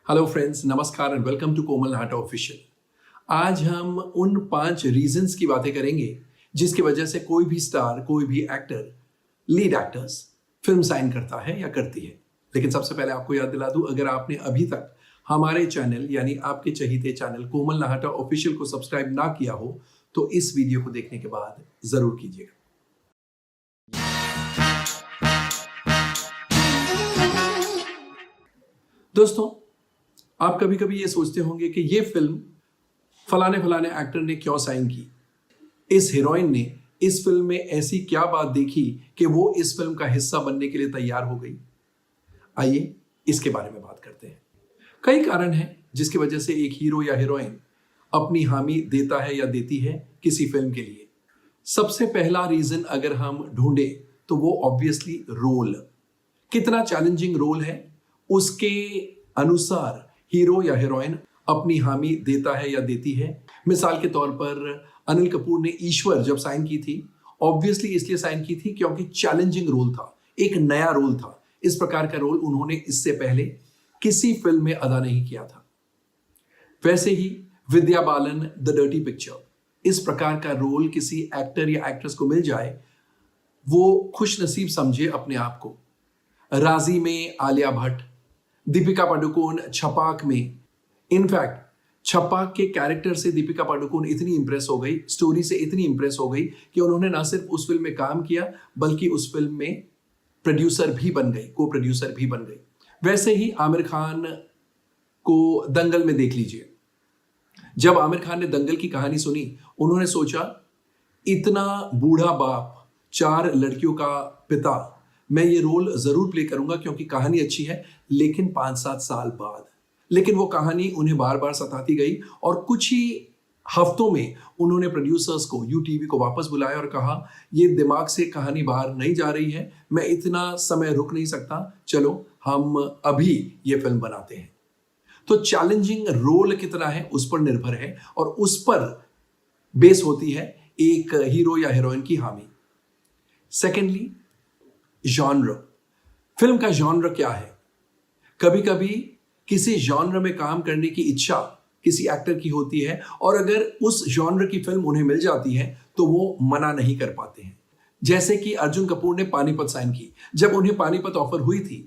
Hello friends, नमस्कार and welcome to Komal Nahata official. आज हम उन 5 रीजंस की बातें करेंगे जिसकी वजह से कोई भी स्टार, कोई भी actor, lead actors film sign करता है या करती है। लेकिन सबसे पहले आपको याद दिला दूं, अगर आपने अभी तक हमारे चैनल यानी आपके चहीते चैनल कोमल नाहटा ऑफिशियल को सब्सक्राइब ना किया हो तो इस वीडियो को देखने के बाद जरूर कीजिएगा। दोस्तों, आप कभी कभी ये सोचते होंगे कि ये फिल्म फलाने फलाने एक्टर ने क्यों साइन की, इस हीरोइन ने इस फिल्म में ऐसी क्या बात देखी कि वो इस फिल्म का हिस्सा बनने के लिए तैयार हो गई। आइए इसके बारे में बात करते हैं। कई कारण हैं जिसकी वजह से एक हीरो या हीरोइन अपनी हामी देता है या देती है किसी फिल्म के लिए। सबसे पहला रीजन अगर हम ढूंढे तो वो ऑब्वियसली रोल, कितना चैलेंजिंग रोल है उसके अनुसार हीरो या हीरोइन अपनी हामी देता है या देती है। मिसाल के तौर पर अनिल कपूर ने ईश्वर जब साइन की थी, ऑब्वियसली इसलिए साइन की थी क्योंकि चैलेंजिंग रोल था, एक नया रोल था। इस प्रकार का रोल उन्होंने इससे पहले किसी फिल्म में अदा नहीं किया था। वैसे ही Vidya Balan the dirty picture, इस प्रकार का रोल किसी एक्टर या एक्ट्रेस को मिल जाए वो खुश नसीब समझे अपने आप को। राजी में आलिया भट्ट, दीपिका पादुकोण छपाक में। इनफैक्ट छपाक के कैरेक्टर से दीपिका पादुकोण इतनी इंप्रेस हो गई, स्टोरी से इतनी इंप्रेस हो गई कि उन्होंने ना सिर्फ उस फिल्म में काम किया बल्कि उस फिल्म में प्रोड्यूसर भी बन गई, को प्रोड्यूसर भी बन गई। वैसे ही आमिर खान को दंगल में देख लीजिए। जब आमिर खान ने दंगल की कहानी सुनी, उन्होंने सोचा इतना बूढ़ा बाप, 4 लड़कियों का पिता, मैं ये रोल जरूर प्ले करूंगा क्योंकि कहानी अच्छी है, लेकिन 5-7 साल बाद। लेकिन वो कहानी उन्हें बार बार सताती गई और कुछ ही हफ्तों में उन्होंने प्रोड्यूसर्स को, यूटीवी को वापस बुलाया और कहा ये दिमाग से कहानी बाहर नहीं जा रही है, मैं इतना समय रुक नहीं सकता, चलो हम अभी ये फिल्म बनाते हैं। तो चैलेंजिंग रोल कितना है उस पर निर्भर है और उस पर बेस होती है एक हीरो या हीरोइन की हामी। सेकेंडली, जॉनर, फिल्म का जॉनर क्या है। कभी कभी किसी जॉनर में काम करने की इच्छा किसी एक्टर की होती है और अगर उस जॉनर की फिल्म उन्हें मिल जाती है तो वो मना नहीं कर पाते हैं। जैसे कि अर्जुन कपूर ने पानीपत साइन की। जब उन्हें पानीपत ऑफर हुई थी,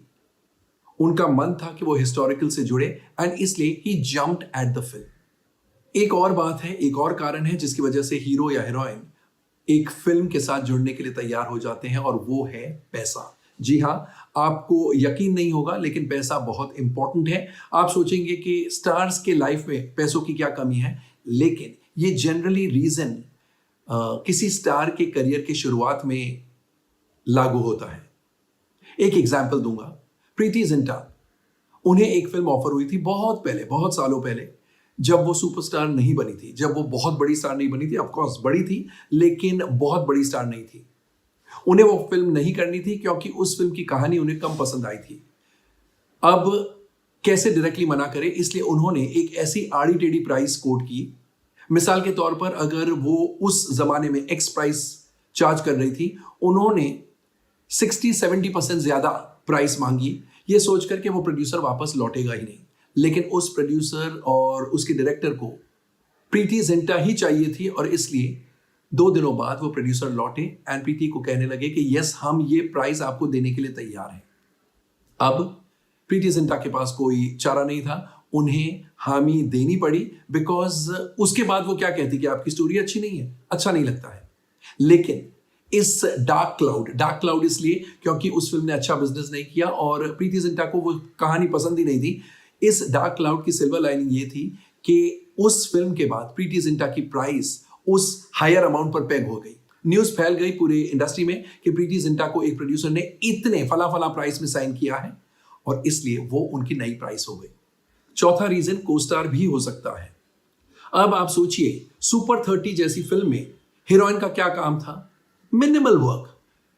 उनका मन था कि वो हिस्टोरिकल से जुड़े एंड इसलिए ही जंप्ड एट द फिल्म। एक और बात है, एक और कारण है जिसकी वजह से हीरो या हीरोइन एक फिल्म के साथ जुड़ने के लिए तैयार हो जाते हैं और वो है पैसा। जी हाँ, आपको यकीन नहीं होगा लेकिन पैसा बहुत इंपॉर्टेंट है। आप सोचेंगे कि स्टार्स के लाइफ में पैसों की क्या कमी है, लेकिन ये जनरली रीजन किसी स्टार के करियर की शुरुआत में लागू होता है। एक एग्जांपल दूंगा, प्रीति जिंटा, उन्हें एक फिल्म ऑफर हुई थी बहुत पहले, बहुत सालों पहले, जब वो सुपरस्टार नहीं बनी थी, जब वो बहुत बड़ी स्टार नहीं बनी थी। ऑफ कोर्स बड़ी थी लेकिन बहुत बड़ी स्टार नहीं थी। उन्हें वो फिल्म नहीं करनी थी क्योंकि उस फिल्म की कहानी उन्हें कम पसंद आई थी। अब कैसे डायरेक्टली मना करे, इसलिए उन्होंने एक ऐसी आड़ी टेढ़ी प्राइस कोट की। मिसाल के तौर पर अगर वो उस जमाने में एक्स प्राइस चार्ज कर रही थी, उन्होंने 60-70% ज्यादा प्राइस मांगी, ये सोच करके वो प्रोड्यूसर वापस लौटेगा ही नहीं। लेकिन उस प्रोड्यूसर और उसके डायरेक्टर को प्रीति जिंटा ही चाहिए थी और इसलिए 2 दिनों बाद वो प्रोड्यूसर लौटे एंड प्रीति को कहने लगे कि यस, हम ये प्राइस आपको देने के लिए तैयार हैं। अब प्रीति जिंटा के पास कोई चारा नहीं था, उन्हें हामी देनी पड़ी बिकॉज उसके बाद वो क्या कहती कि आपकी स्टोरी अच्छी नहीं है, अच्छा नहीं लगता है। लेकिन इस डार्क क्लाउड इसलिए क्योंकि उस फिल्म ने अच्छा बिजनेस नहीं किया और प्रीति जिंटा को वो कहानी पसंद ही नहीं थी। इस डार्क क्लाउड की सिल्वर लाइनिंग ये थी कि उस फिल्म के बाद प्रीति जिंटा की प्राइस उस हायर अमाउंट पर पेग हो गई। न्यूज फैल गई पूरे इंडस्ट्री में कि प्रीति जिंटा को एक प्रोड्यूसर ने इतने फला प्राइस में साइन किया है और इसलिए वो उनकी नई प्राइस हो गई। चौथा रीजन कोस्टार भी हो सकता है। अब आप सोचिए, सुपर 30 जैसी फिल्म में हीरोइन का क्या काम था? Minimal work.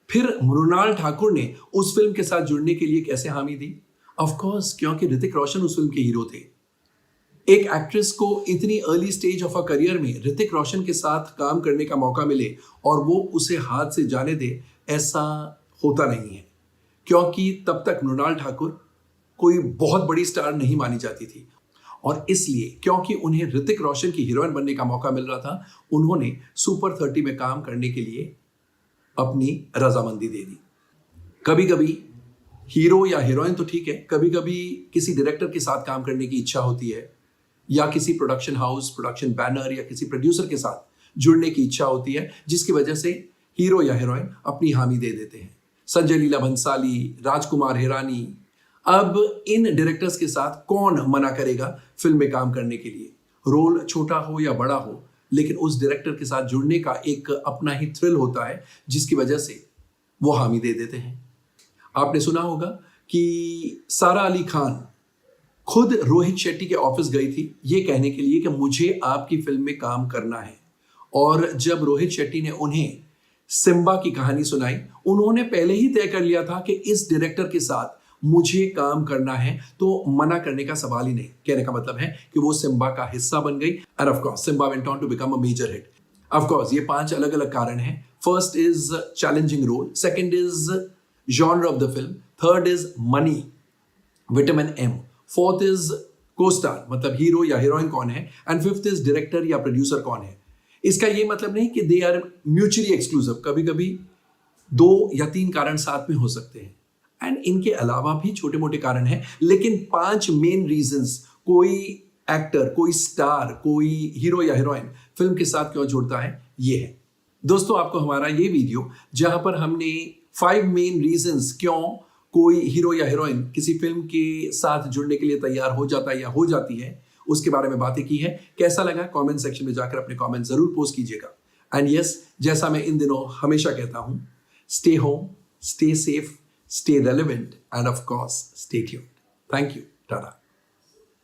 फिर मृणाल ठाकुर ने उस फिल्म के साथ जुड़ने के लिए कैसे हामी दी? ऑफ कोर्स क्योंकि ऋतिक रोशन उस फिल्म के हीरो थे। एक एक्ट्रेस को इतनी early stage of a career में ऋतिक रोशन के साथ काम करने का मौका मिले और वो उसे हाथ से जाने दे, ऐसा होता नहीं है क्योंकि तब तक मृणाल ठाकुर कोई बहुत बड़ी स्टार नहीं मानी जाती थी, और इसलिए क्योंकि उन्हें ऋतिक रोशन की हीरोइन बनने का मौका मिल रहा था, उन्होंने सुपर 30 में काम करने के लिए अपनी रजामंदी दे दी। कभी कभी हीरो या हीरोइन तो ठीक है, कभी कभी किसी डायरेक्टर के साथ काम करने की इच्छा होती है, या किसी प्रोडक्शन हाउस, प्रोडक्शन बैनर या किसी प्रोड्यूसर के साथ जुड़ने की इच्छा होती है, जिसकी वजह से हीरो या हीरोइन अपनी हामी दे देते हैं। संजय लीला भंसाली, राजकुमार हिरानी, अब इन डायरेक्टर्स के साथ कौन मना करेगा फिल्म में काम करने के लिए? रोल छोटा हो या बड़ा हो, लेकिन उस डायरेक्टर के साथ जुड़ने का एक अपना ही थ्रिल होता है, जिसकी वजह से वो हामी दे देते हैं। आपने सुना होगा कि सारा अली खान खुद रोहित शेट्टी के ऑफिस गई थी ये कहने के लिए कि मुझे आपकी फिल्म में काम करना है, और जब रोहित शेट्टी ने उन्हें सिम्बा की कहानी सुनाई, उन्होंने पहले ही तय कर लिया था कि इस डायरेक्टर के साथ मुझे काम करना है, तो मना करने का सवाल ही नहीं। कहने का मतलब है कि वो सिम्बा का हिस्सा बन गई, and of course Simmba went on to become a major hit. Of course ये 5 अलग अलग कारण हैं। First is challenging role, second is genre of the film, third is money, vitamin M, fourth is co-star मतलब हीरो या heroine कौन है, and fifth is director या प्रोड्यूसर कौन है। इसका ये मतलब नहीं कि दे आर म्यूचुअली एक्सक्लूसिव, कभी कभी 2 या 3 कारण साथ में हो सकते हैं, एंड इनके अलावा भी छोटे मोटे कारण हैं, लेकिन 5 मेन रीजंस कोई एक्टर, कोई स्टार, कोई हीरो या हीरोइन फिल्म के साथ क्यों जुड़ता है, ये है। दोस्तों, आपको हमारा ये वीडियो जहां पर हमने 5 मेन रीजंस क्यों कोई हीरो या हीरोइन किसी फिल्म के साथ जुड़ने के लिए तैयार हो जाता है या हो जाती है, उसके बारे में बातें की है, कैसा लगा कमेंट सेक्शन में जाकर अपने कमेंट जरूर पोस्ट कीजिएगा। एंड यस, जैसा मैं इन दिनों हमेशा कहता हूं, stay home, stay safe, stay relevant, and of course, stay tuned. Thank you. Tada.